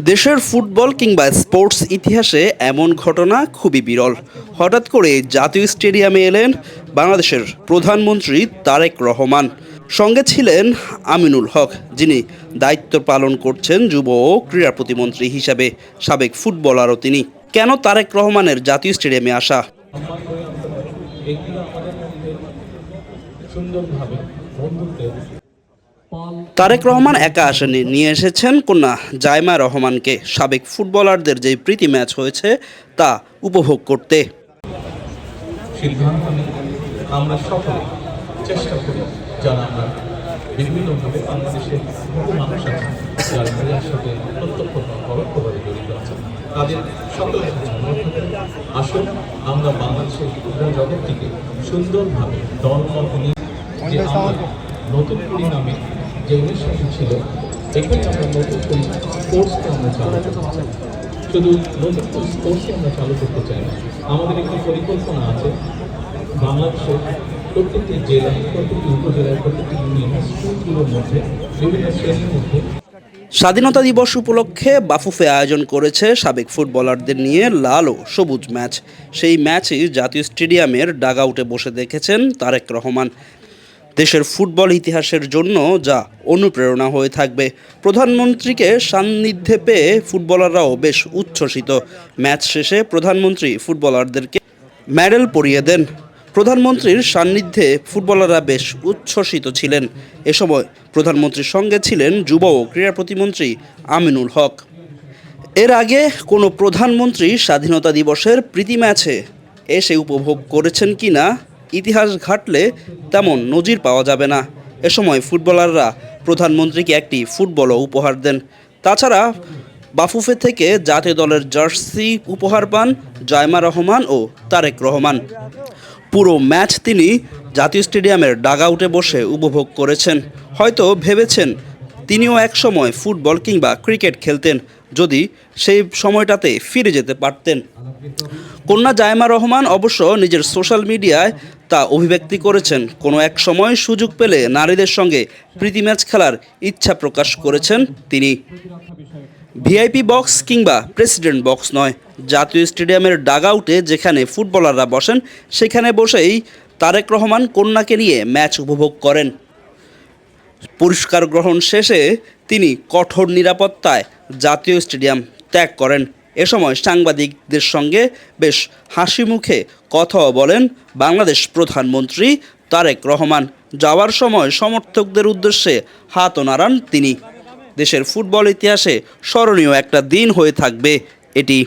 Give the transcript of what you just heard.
দেশের ফুটবল কিংবা স্পোর্টস ইতিহাসে এমন ঘটনা খুবই বিরল। হঠাৎ করে জাতীয় স্টেডিয়ামে এলেন বাংলাদেশের প্রধানমন্ত্রী তারেক রহমান। সঙ্গে ছিলেন আমিনুল হক, যিনি দায়িত্ব পালন করছেন যুব ও ক্রীড়া প্রতিমন্ত্রী হিসাবে। সাবেক ফুটবলারও তিনি। কেন তারেক রহমানের জাতীয় স্টেডিয়ামে আসা? তারেক রহমান একা আসেননি, নিয়ে এসেছেন কন্যা জাইমা রহমানকে। সাবেক ফুটবলারদের যে প্রীতি ম্যাচ হয়েছে তা উপভোগ করতে। সিদ্ধান্ত নিই আমরা সকলে চেষ্টা করি, যারা আমরা বিভিন্নভাবে বাংলাদেশের বহু মানুষ আছে যারা খেলার সাথে প্রত্যক্ষ বা পরোক্ষভাবে জড়িত আছে, তাদের সকলের আসুন আমরা বাংলাদেশের ফুটবল জগৎটিকে সুন্দরভাবে দলমত নিয়ে যে আমরা নতুন পরিণামে যে অনুষ্ঠানটি ছিল, এখানে আমরা নতুন স্পোর্টসকে আমরা চালু করতে চাই। শুধু নতুন স্পোর্টসকে আমরা চালু করতে চাই না, আমাদের একটি পরিকল্পনা আছে বাংলাদেশের প্রত্যেকটি জেলায়, প্রত্যেকটি উপজেলায়, প্রত্যেকটি ইউনিয়ন স্কুলগুলোর মধ্যে বিভিন্ন শ্রেণীর মধ্যে স্বাধীনতা দিবস উপলক্ষে বাফুফে আয়োজন করেছে সাবেক ফুটবলারদের নিয়ে লাল ও সবুজ ম্যাচ। সেই ম্যাচই জাতীয় স্টেডিয়ামের ডাগআউটে বসে দেখেছেন তারেক রহমান। দেশের ফুটবল ইতিহাসের জন্য যা অনুপ্রেরণা হয়ে থাকবে। প্রধানমন্ত্রীকে সান্নিধ্যে পেয়ে ফুটবলাররাও বেশ উচ্ছ্বসিত। ম্যাচ শেষে প্রধানমন্ত্রী ফুটবলারদেরকে মেডেল পরিয়ে দেন। প্রধানমন্ত্রীর সান্নিধ্যে ফুটবলাররা বেশ উচ্ছ্বসিত ছিলেন। এ সময় প্রধানমন্ত্রীর সঙ্গে ছিলেন যুব ও ক্রীড়া প্রতিমন্ত্রী আমিনুল হক। এর আগে কোনো প্রধানমন্ত্রী স্বাধীনতা দিবসের প্রীতি ম্যাচে এসে উপভোগ করেছেন কিনা ইতিহাস ঘাটলে তেমন নজির পাওয়া যাবে না। এ সময় ফুটবলাররা প্রধানমন্ত্রীকে একটি ফুটবলও উপহার দেন। তাছাড়া বাফুফে থেকে জাতীয় দলের জার্সি উপহার পান জাইমা রহমান ও তারেক রহমান। পুরো ম্যাচ তিনি জাতীয় স্টেডিয়ামের ডাগআউটে বসে উপভোগ করেছেন। হয়তো ভেবেছেন তিনিও একসময় ফুটবল কিংবা ক্রিকেট খেলতেন, যদি সেই সময়টাতে ফিরে যেতে পারতেন। কন্যা জাইমা রহমান অবশ্য নিজের সোশ্যাল মিডিয়ায় তা অভিব্যক্তি করেছেন। কোনো এক সময় সুযোগ পেলে নারীদের সঙ্গে প্রীতি ম্যাচ খেলার ইচ্ছা প্রকাশ করেছেন তিনি। ভিআইপি বক্স কিংবা প্রেসিডেন্ট বক্স নয়, জাতীয় স্টেডিয়ামের ডাগআউটে যেখানে ফুটবলাররা বসেন সেখানে বসেই তারেক রহমান কন্যাকে নিয়ে ম্যাচ উপভোগ করেন। পুরস্কার গ্রহণ শেষে তিনি কঠোর নিরাপত্তায় জাতীয় স্টেডিয়াম ত্যাগ করেন। এ সময় সাংবাদিকদের সঙ্গে বেশ হাসি মুখে কথাও বলেন বাংলাদেশ প্রধানমন্ত্রী তারেক রহমান। যাওয়ার সময় সমর্থকদের উদ্দেশ্যে হাতও নাড়ান তিনি। দেশের ফুটবল ইতিহাসে স্মরণীয় একটা দিন হয়ে থাকবে এটি।